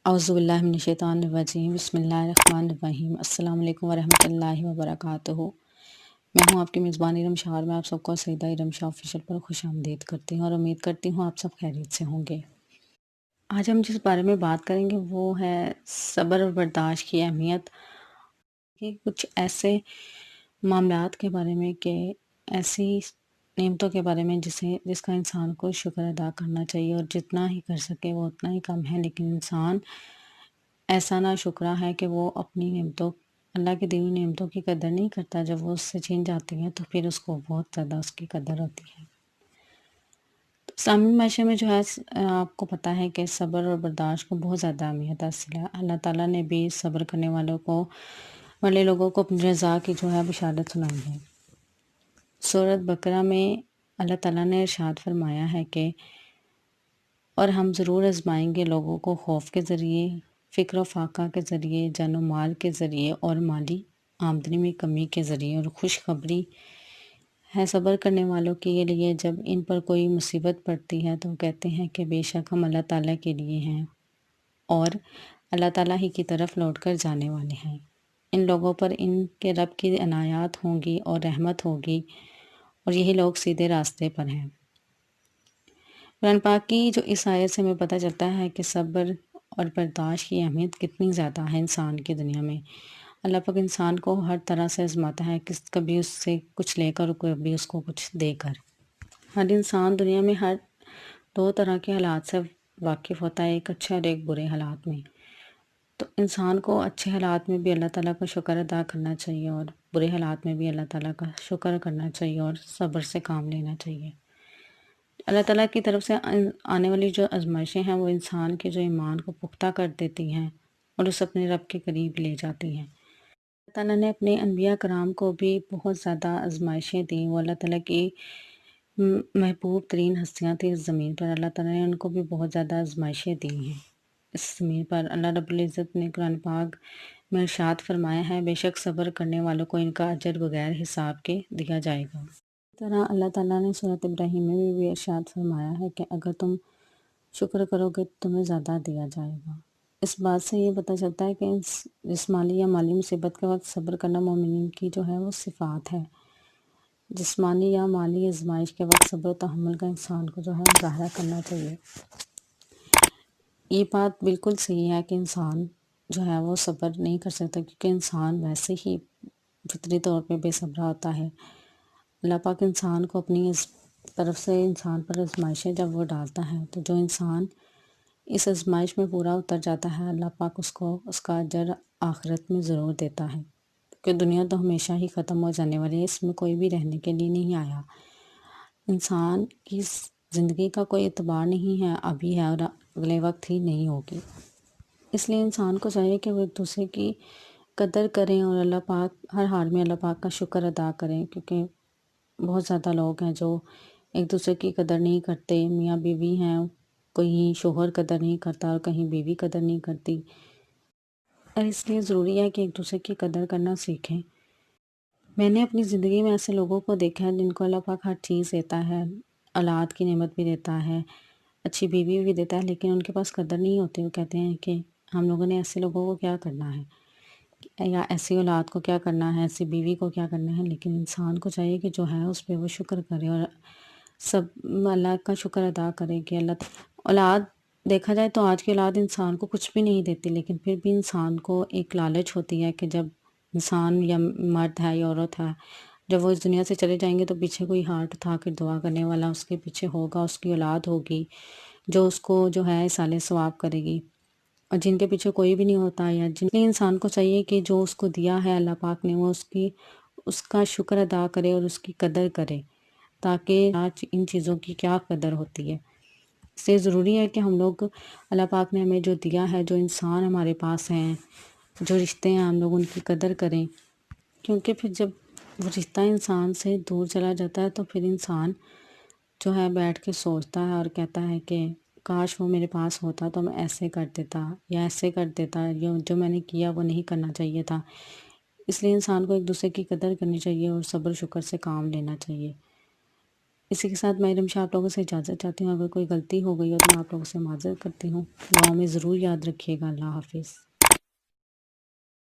اعوذ باللہ من الشیطان الرجیم، بسم اللہ الرحمن الرحیم۔ السلام علیکم ورحمۃ اللہ وبرکاتہ۔ میں ہوں آپ کی میزبان ارم شاہ اور میں آپ سب کو سیدہ ارم شاہ آفیشیل پر خوش آمدید کرتی ہوں اور امید کرتی ہوں آپ سب خیریت سے ہوں گے۔ آج ہم جس بارے میں بات کریں گے وہ ہے صبر اور برداشت کی اہمیت، کہ کچھ ایسے معاملات کے بارے میں کہ ایسی نعمتوں کے بارے میں جس کا انسان کو شکر ادا کرنا چاہیے، اور جتنا ہی کر سکے وہ اتنا ہی کم ہے، لیکن انسان ایسا نا شکرا ہے کہ وہ اپنی نعمتوں، اللہ کی دی ہوئی نعمتوں کی قدر نہیں کرتا۔ جب وہ اس سے چھین جاتی ہیں تو پھر اس کو بہت زیادہ اس کی قدر ہوتی ہے۔ تو اسلامی معاشرے میں جو ہے آپ کو پتہ ہے کہ صبر اور برداشت کو بہت زیادہ اہمیت حاصل ہے۔ اللہ تعالیٰ نے بھی صبر کرنے والے لوگوں کو اپنی رضا کی جو ہے بشارت سنائی ہے۔ سورۃ بقرہ میں اللہ تعالیٰ نے ارشاد فرمایا ہے کہ اور ہم ضرور آزمائیں گے لوگوں کو خوف کے ذریعے، فکر و فاقہ کے ذریعے، جان و مال کے ذریعے اور مالی آمدنی میں کمی کے ذریعے، اور خوشخبری ہے صبر کرنے والوں کے لیے جب ان پر کوئی مصیبت پڑتی ہے تو کہتے ہیں کہ بے شک ہم اللہ تعالیٰ کے لیے ہیں اور اللہ تعالیٰ ہی کی طرف لوٹ کر جانے والے ہیں۔ ان لوگوں پر ان کے رب کی عنایات ہوں گی اور رحمت ہوگی، اور یہی لوگ سیدھے راستے پر ہیں۔ قرآن پاک کی جو اس آیت سے ہمیں پتہ چلتا ہے کہ صبر اور برداشت کی اہمیت کتنی زیادہ ہے انسان کی دنیا میں۔ اللہ پاک انسان کو ہر طرح سے آزماتا ہے، کبھی اس سے کچھ لے کر، کبھی اس کو کچھ دے کر۔ ہر انسان دنیا میں ہر دو طرح کے حالات سے واقف ہوتا ہے، ایک اچھے اور ایک برے حالات میں۔ تو انسان کو اچھے حالات میں بھی اللہ تعالیٰ کا شکر ادا کرنا چاہیے، اور برے حالات میں بھی اللہ تعالیٰ کا شکر کرنا چاہیے اور صبر سے کام لینا چاہیے۔ اللہ تعالیٰ کی طرف سے آنے والی جو آزمائشیں ہیں وہ انسان کے جو ایمان کو پختہ کر دیتی ہیں اور اسے اپنے رب کے قریب لے جاتی ہیں۔ اللہ تعالیٰ نے اپنے انبیاء کرام کو بھی بہت زیادہ آزمائشیں دیں۔ وہ اللہ تعالیٰ کی محبوب ترین ہستیاں تھیں اس زمین پر۔ اللہ تعالیٰ نے ان کو بھی بہت زیادہ آزمائشیں دی ہیں اس زمین پر۔ اللہ رب العزت نے قرآن پاک میں ارشاد فرمایا ہے، بے شک صبر کرنے والوں کو ان کا اجر بغیر حساب کے دیا جائے گا۔ اس طرح اللہ تعالیٰ نے سورۃ ابراہیم میں بھی ارشاد فرمایا ہے کہ اگر تم شکر کرو گے تو تمہیں زیادہ دیا جائے گا۔ اس بات سے یہ پتہ چلتا ہے کہ جسمانی یا مالی مصیبت کے وقت صبر کرنا مومنین کی جو ہے وہ صفات ہے۔ جسمانی یا مالی آزمائش کے وقت صبر و تحمل کا انسان کو جو ہے مظاہرہ کرنا چاہیے۔ یہ بات بالکل صحیح ہے کہ انسان جو ہے وہ صبر نہیں کر سکتا، کیونکہ انسان ویسے ہی فطری طور پہ بے صبر ہوتا ہے۔ اللہ پاک انسان کو اپنی طرف سے انسان پر آزمائشیں جب وہ ڈالتا ہے تو جو انسان اس آزمائش میں پورا اتر جاتا ہے، اللہ پاک اس کو اس کا اجر آخرت میں ضرور دیتا ہے، کیونکہ دنیا تو ہمیشہ ہی ختم ہو جانے والی ہے، اس میں کوئی بھی رہنے کے لیے نہیں آیا۔ انسان کی زندگی کا کوئی اعتبار نہیں ہے، ابھی ہے اور اگلے وقت ہی نہیں ہوگی۔ اس لیے انسان کو چاہیے کہ وہ ایک دوسرے کی قدر کریں اور اللہ پاک ہر حال میں اللہ پاک کا شکر ادا کریں، کیونکہ بہت زیادہ لوگ ہیں جو ایک دوسرے کی قدر نہیں کرتے۔ میاں بیوی ہیں، کہیں شوہر قدر نہیں کرتا اور کہیں بیوی قدر نہیں کرتی، اور اس لیے ضروری ہے کہ ایک دوسرے کی قدر کرنا سیکھیں۔ میں نے اپنی زندگی میں ایسے لوگوں کو دیکھا ہے جن کو اللہ پاک ہر چیز دیتا ہے، اولاد کی نعمت بھی دیتا ہے، اچھی بیوی بھی دیتا ہے، لیکن ان کے پاس قدر نہیں ہوتی۔ وہ کہتے ہیں کہ ہم لوگوں نے ایسے لوگوں کو کیا کرنا ہے، یا ایسی اولاد کو کیا کرنا ہے، ایسی بیوی کو کیا کرنا ہے۔ لیکن انسان کو چاہیے کہ جو ہے اس پہ وہ شکر کرے اور سب اللہ کا شکر ادا کرے کہ اللہ اولاد، دیکھا جائے تو آج کی اولاد انسان کو کچھ بھی نہیں دیتی، لیکن پھر بھی انسان کو ایک لالچ ہوتی ہے کہ جب انسان یا مرد ہے یا عورت ہے، جب وہ اس دنیا سے چلے جائیں گے تو پیچھے کوئی ہاتھ اٹھا کر دعا کرنے والا اس کے پیچھے ہوگا، اس کی اولاد ہوگی جو اس کو جو ہے اصالِ ثواب کرے گی، اور جن کے پیچھے کوئی بھی نہیں ہوتا، یا جن کے انسان کو چاہیے کہ جو اس کو دیا ہے اللہ پاک نے وہ اس کا شکر ادا کرے اور اس کی قدر کرے، تاکہ آج ان چیزوں کی کیا قدر ہوتی ہے۔ اس سے ضروری ہے کہ ہم لوگ اللہ پاک نے ہمیں جو دیا ہے، جو انسان ہمارے پاس ہیں، جو رشتے ہیں، ہم لوگ ان کی قدر کریں، کیونکہ پھر جب وہ رشتہ انسان سے دور چلا جاتا ہے تو پھر انسان جو ہے بیٹھ کے سوچتا ہے اور کہتا ہے کہ کاش وہ میرے پاس ہوتا تو میں ایسے کر دیتا یا ایسے کر دیتا، یا جو میں نے کیا وہ نہیں کرنا چاہیے تھا۔ اس لیے انسان کو ایک دوسرے کی قدر کرنی چاہیے اور صبر شکر سے کام لینا چاہیے۔ اسی کے ساتھ میں ارم شاہ آپ لوگوں سے اجازت چاہتی ہوں، اگر کوئی غلطی ہو گئی ہو تو میں آپ لوگوں سے معذرت کرتی ہوں۔ دعاؤں میں ضرور یاد رکھیے گا۔ اللہ حافظ۔